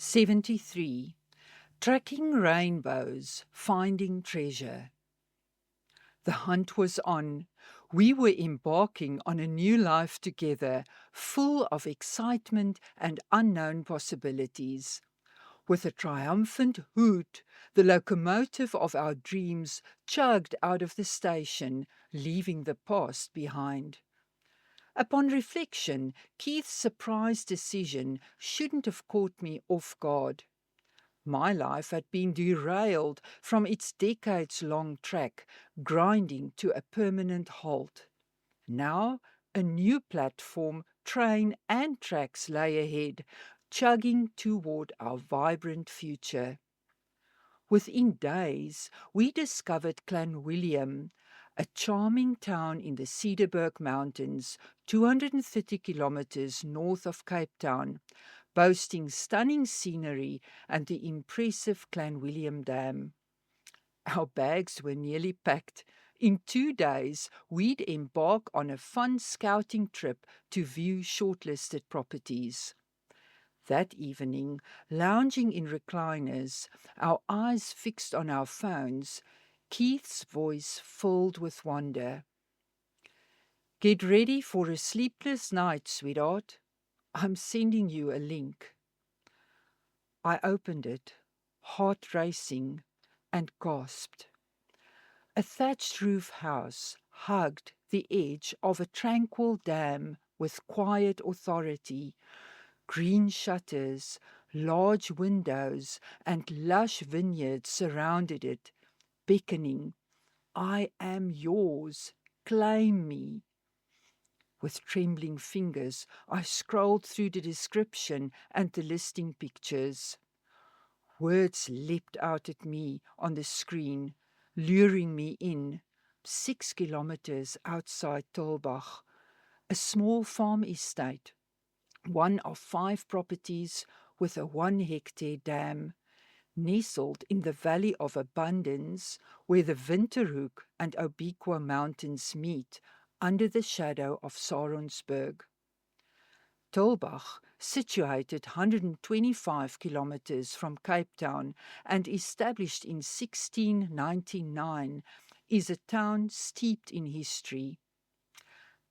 73. Tracking rainbows, finding treasure. The hunt was on. We were embarking on a new life together, full of excitement and unknown possibilities. With a triumphant hoot, the locomotive of our dreams chugged out of the station, leaving the past behind. Upon reflection, Keith's surprise decision shouldn't have caught me off guard. My life had been derailed from its decades-long track, grinding to a permanent halt. Now, a new platform, train and tracks lay ahead, chugging toward our vibrant future. Within days, we discovered Clanwilliam, a charming town in the Cederberg Mountains, 230 kilometers north of Cape Town, boasting stunning scenery and the impressive Clanwilliam Dam. Our bags were nearly packed. In 2 days, we'd embark on a fun scouting trip to view shortlisted properties. That evening, lounging in recliners, our eyes fixed on our phones, Keith's voice filled with wonder. "Get ready for a sleepless night, sweetheart. I'm sending you a link." I opened it, heart racing, and gasped. A thatched roof house hugged the edge of a tranquil dam with quiet authority. Green shutters, large windows, and lush vineyards surrounded it, beckoning, "I am yours, claim me." With trembling fingers, I scrolled through the description and the listing pictures. Words leapt out at me on the screen, luring me in. 6 kilometers outside Tulbagh, a small farm estate, one of 5 properties with a 1-hectare dam, nestled in the Valley of Abundance, where the Winterhoek and Obiqua mountains meet under the shadow of Saronsburg. Tulbagh, situated 125 kilometers from Cape Town and established in 1699, is a town steeped in history.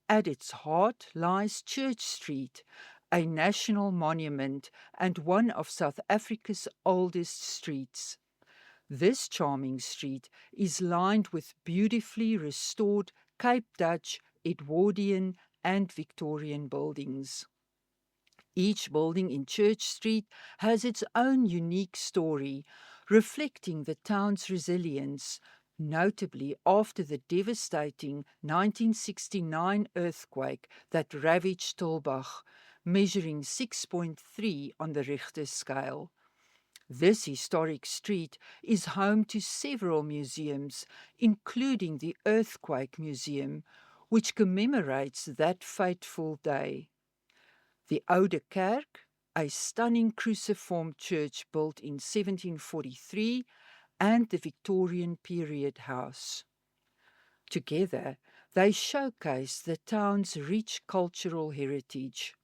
At its heart lies Church Street, a national monument and one of South Africa's oldest streets. This charming street is lined with beautifully restored Cape Dutch, Edwardian, and Victorian buildings. Each building in Church Street has its own unique story, reflecting the town's resilience, notably after the devastating 1969 earthquake that ravaged Tulbagh, measuring 6.3 on the Richter scale. This historic street is home to several museums, including the Earthquake Museum, which commemorates that fateful day. The Oude Kerk, a stunning cruciform church built in 1743, and the Victorian period house. Together, they showcase the town's rich cultural heritage.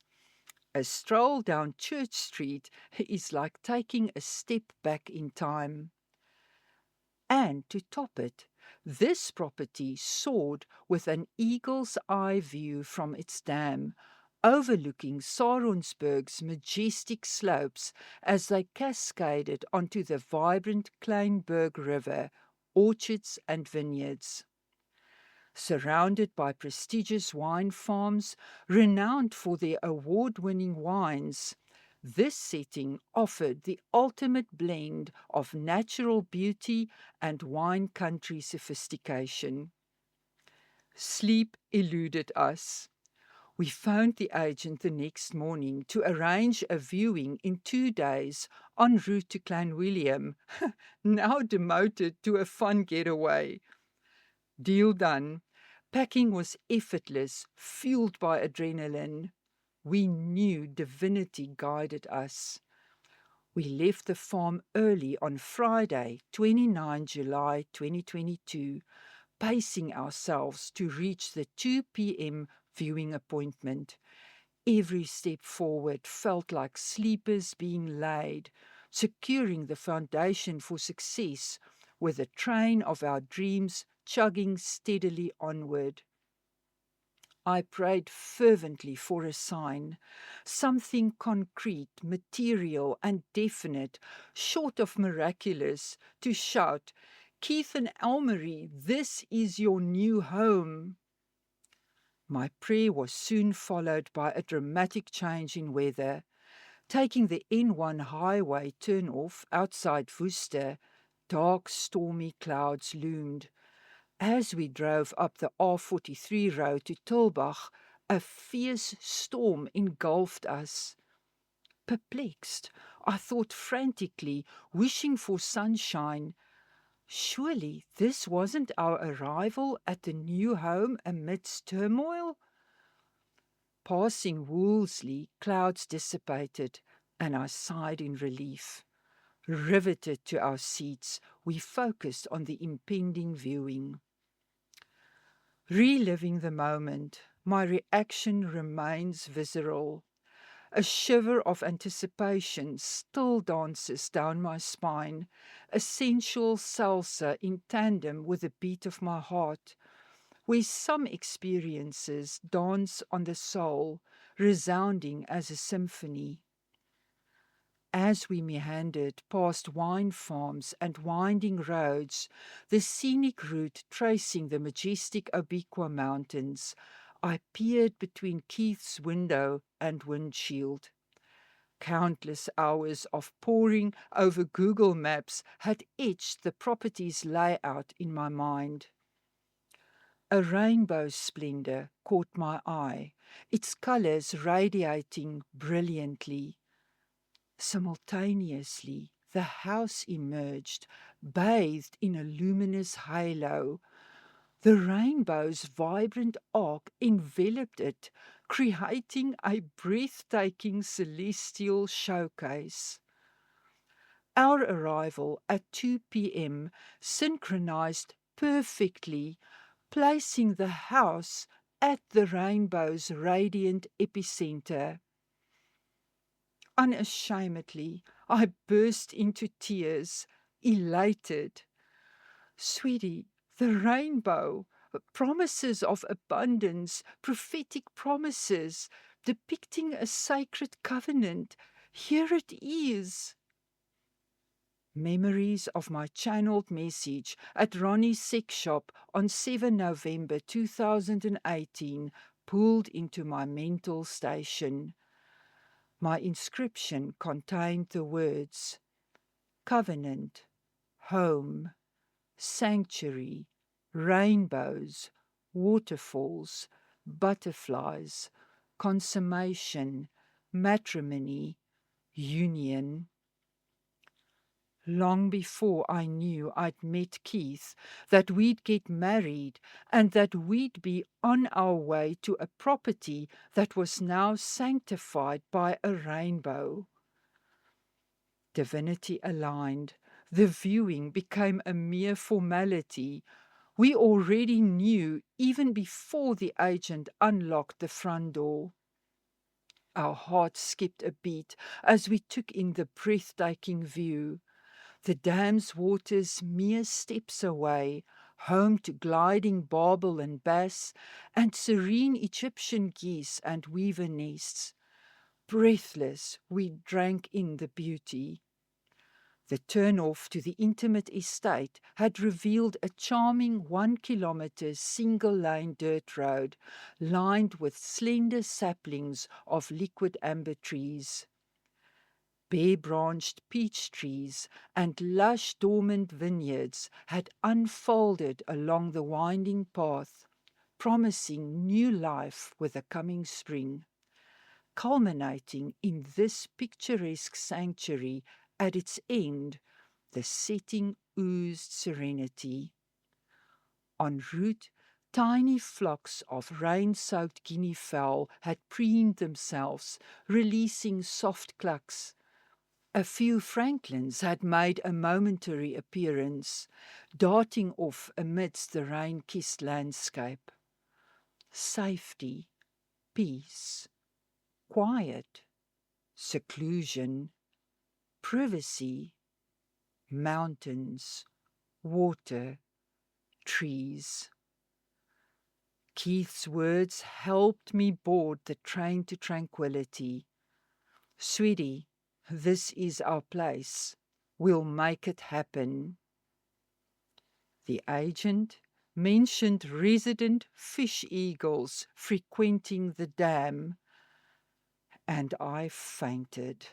A stroll down Church Street is like taking a step back in time. And to top it, this property soared with an eagle's eye view from its dam, overlooking Saronsburg's majestic slopes as they cascaded onto the vibrant Kleinberg River, orchards and vineyards. Surrounded by prestigious wine farms renowned for their award-winning wines, this setting offered the ultimate blend of natural beauty and wine country sophistication. Sleep eluded us. We phoned the agent the next morning to arrange a viewing in 2 days en route to Clanwilliam, now demoted to a fun getaway. Deal done. Packing was effortless, fueled by adrenaline. We knew divinity guided us. We left the farm early on Friday, 29 July 2022, pacing ourselves to reach the 2 p.m. viewing appointment. Every step forward felt like sleepers being laid, securing the foundation for success, with the train of our dreams chugging steadily onward. I prayed fervently for a sign, something concrete, material, and definite, short of miraculous, to shout, "Keith and Elmarie, this is your new home." My prayer was soon followed by a dramatic change in weather. Taking the N1 highway turn-off outside Worcester, dark, stormy clouds loomed. As we drove up the R43 road to Tulbagh, a fierce storm engulfed us. Perplexed, I thought frantically, wishing for sunshine. Surely this wasn't our arrival at the new home amidst turmoil? Passing Wolseley, clouds dissipated, and I sighed in relief. Riveted to our seats, we focused on the impending viewing. Reliving the moment, my reaction remains visceral. A shiver of anticipation still dances down my spine, a sensual salsa in tandem with the beat of my heart, where some experiences dance on the soul, resounding as a symphony. As we meandered past wine farms and winding roads, the scenic route tracing the majestic Obiqua Mountains, I peered between Keith's window and windshield. Countless hours of poring over Google Maps had etched the property's layout in my mind. A rainbow splendor caught my eye, its colors radiating brilliantly. Simultaneously, the house emerged, bathed in a luminous halo. The rainbow's vibrant arc enveloped it, creating a breathtaking celestial showcase. Our arrival at 2 p.m. synchronized perfectly, placing the house at the rainbow's radiant epicenter. Unashamedly, I burst into tears, elated. Sweetie, the rainbow, promises of abundance, prophetic promises, depicting a sacred covenant. Here it is. Memories of my channeled message at Ronnie's sex shop on 7 November 2018 pulled into my mental station. My inscription contained the words covenant, home, sanctuary, rainbows, waterfalls, butterflies, consummation, matrimony, union. Long before I knew I'd met Keith, that we'd get married and that we'd be on our way to a property that was now sanctified by a rainbow. Divinity aligned, the viewing became a mere formality. We already knew even before the agent unlocked the front door. Our hearts skipped a beat as we took in the breathtaking view. The dam's waters mere steps away, home to gliding barbel and bass, and serene Egyptian geese and weaver nests. Breathless, we drank in the beauty. The turn-off to the intimate estate had revealed a charming 1-kilometre single-lane dirt road, lined with slender saplings of liquid amber trees. Bare-branched peach trees and lush dormant vineyards had unfolded along the winding path, promising new life with the coming spring, culminating in this picturesque sanctuary at its end. The setting oozed serenity. En route, tiny flocks of rain-soaked guinea fowl had preened themselves, releasing soft clucks. A few francolins had made a momentary appearance, darting off amidst the rain-kissed landscape. Safety, peace, quiet, seclusion, privacy, mountains, water, trees. Keith's words helped me board the train to tranquility. Sweetie, this is our place. We'll make it happen. The agent mentioned resident fish eagles frequenting the dam, and I fainted.